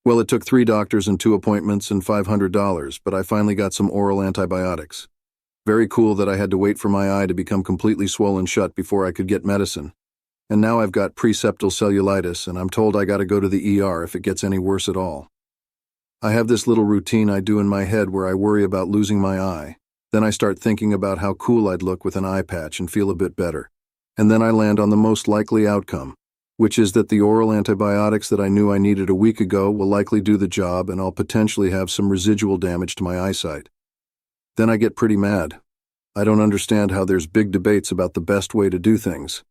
Well, it took 3 doctors and 2 appointments and $500, but I finally got some oral antibiotics. Very cool that I had to wait for my eye to become completely swollen shut before I could get medicine. And now I've got preseptal cellulitis, and I'm told I gotta go to the ER if it gets any worse at all. I have this little routine I do in my head where I worry about losing my eye. Then I start thinking about how cool I'd look with an eye patch and feel a bit better. And then I land on the most likely outcome, which is that the oral antibiotics that I knew I needed a week ago will likely do the job, and I'll potentially have some residual damage to my eyesight. Then I get pretty mad. I don't understand how there's big debates about the best way to do things.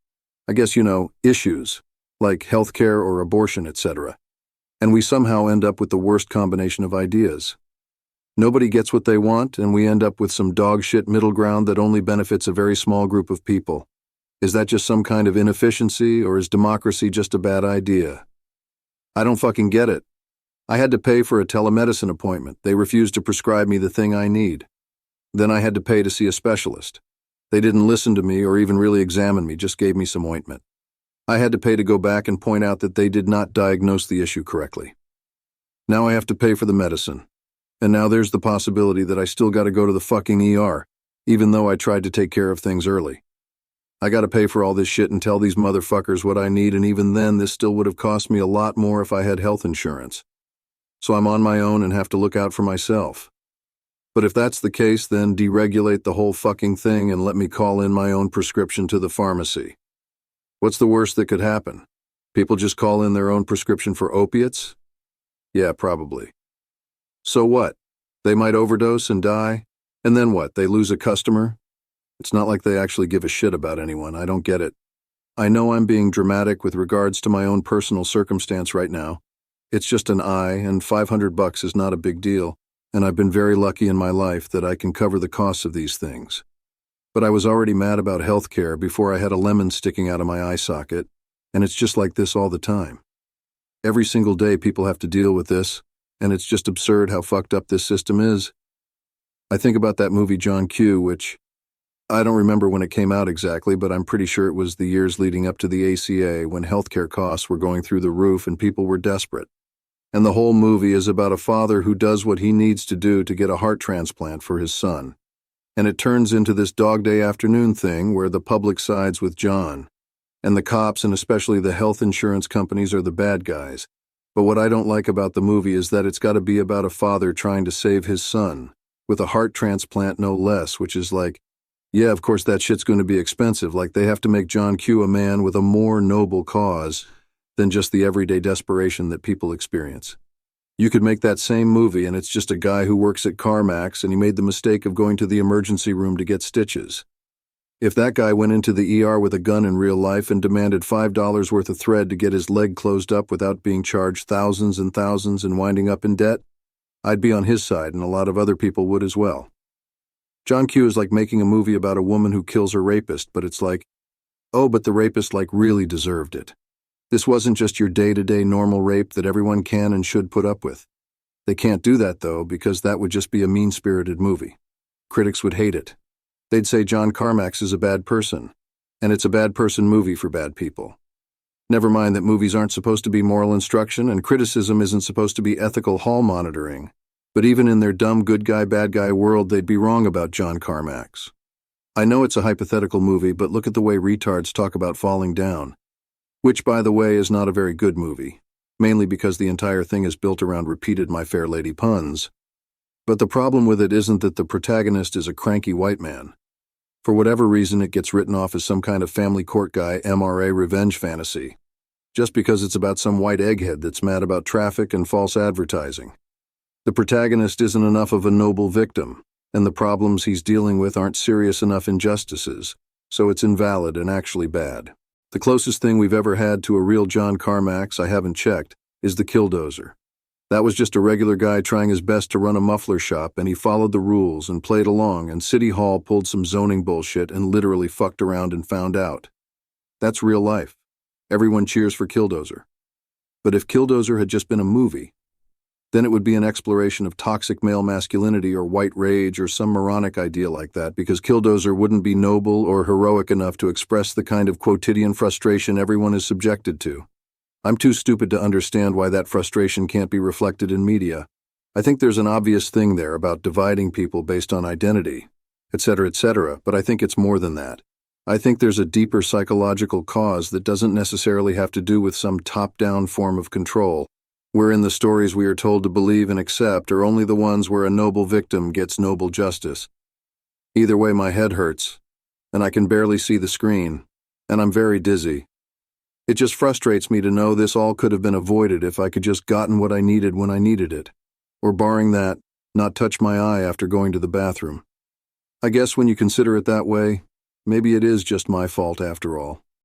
I guess, issues, like healthcare or abortion, etc. And we somehow end up with the worst combination of ideas. Nobody gets what they want, and we end up with some dog shit middle ground that only benefits a very small group of people. Is that just some kind of inefficiency, or is democracy just a bad idea? I don't fucking get it. I had to pay for a telemedicine appointment. They refused to prescribe me the thing I need. Then I had to pay to see a specialist. They didn't listen to me or even really examine me, just gave me some ointment. I had to pay to go back and point out that they did not diagnose the issue correctly. Now I have to pay for the medicine. And now there's the possibility that I still gotta go to the fucking ER, even though I tried to take care of things early. I gotta pay for all this shit and tell these motherfuckers what I need, and even then this still would have cost me a lot more if I had health insurance. So I'm on my own and have to look out for myself. But if that's the case, then deregulate the whole fucking thing and let me call in my own prescription to the pharmacy. What's the worst that could happen? People just call in their own prescription for opiates? Yeah, probably. So what? They might overdose and die? And then what? They lose a customer? It's not like they actually give a shit about anyone. I don't get it. I know I'm being dramatic with regards to my own personal circumstance right now. It's just an eye, and $500 is not a big deal, and I've been very lucky in my life that I can cover the costs of these things. But I was already mad about healthcare before I had a lemon sticking out of my eye socket, and it's just like this all the time. Every single day people have to deal with this, and it's just absurd how fucked up this system is. I think about that movie John Q, which I don't remember when it came out exactly, but I'm pretty sure it was the years leading up to the ACA when healthcare costs were going through the roof and people were desperate. And the whole movie is about a father who does what he needs to do to get a heart transplant for his son. And it turns into this Dog Day Afternoon thing where the public sides with John. And the cops and especially the health insurance companies are the bad guys. But what I don't like about the movie is that it's got to be about a father trying to save his son, with a heart transplant no less, which is like, yeah, of course that shit's going to be expensive, like they have to make John Q a man with a more noble cause than just the everyday desperation that people experience. You could make that same movie and it's just a guy who works at CarMax and he made the mistake of going to the emergency room to get stitches. If that guy went into the ER with a gun in real life and demanded $5 worth of thread to get his leg closed up without being charged thousands and thousands and winding up in debt, I'd be on his side, and a lot of other people would as well. John Q is like making a movie about a woman who kills her rapist, but it's like, oh, but the rapist really deserved it. This wasn't just your day-to-day normal rape that everyone can and should put up with. They can't do that, though, because that would just be a mean-spirited movie. Critics would hate it. They'd say John CarMax is a bad person, and it's a bad person movie for bad people. Never mind that movies aren't supposed to be moral instruction and criticism isn't supposed to be ethical hall monitoring, but even in their dumb good guy, bad guy world, they'd be wrong about John CarMax. I know it's a hypothetical movie, but look at the way retards talk about falling down, which, by the way, is not a very good movie, mainly because the entire thing is built around repeated My Fair Lady puns. But the problem with it isn't that the protagonist is a cranky white man. For whatever reason, it gets written off as some kind of family court guy MRA revenge fantasy, just because it's about some white egghead that's mad about traffic and false advertising. The protagonist isn't enough of a noble victim, and the problems he's dealing with aren't serious enough injustices, so it's invalid and actually bad. The closest thing we've ever had to a real John CarMax, I haven't checked, is the Killdozer. That was just a regular guy trying his best to run a muffler shop, and he followed the rules and played along, and City Hall pulled some zoning bullshit and literally fucked around and found out. That's real life. Everyone cheers for Killdozer. But if Killdozer had just been a movie, then it would be an exploration of toxic male masculinity or white rage or some moronic idea like that, because Killdozer wouldn't be noble or heroic enough to express the kind of quotidian frustration everyone is subjected to. I'm too stupid to understand why that frustration can't be reflected in media. I think there's an obvious thing there about dividing people based on identity, etc., but I think it's more than that. I think there's a deeper psychological cause that doesn't necessarily have to do with some top-down form of control, wherein the stories we are told to believe and accept are only the ones where a noble victim gets noble justice. Either way, my head hurts, and I can barely see the screen, and I'm very dizzy. It just frustrates me to know this all could have been avoided if I could just gotten what I needed when I needed it, or barring that, not touch my eye after going to the bathroom. I guess when you consider it that way, maybe it is just my fault after all.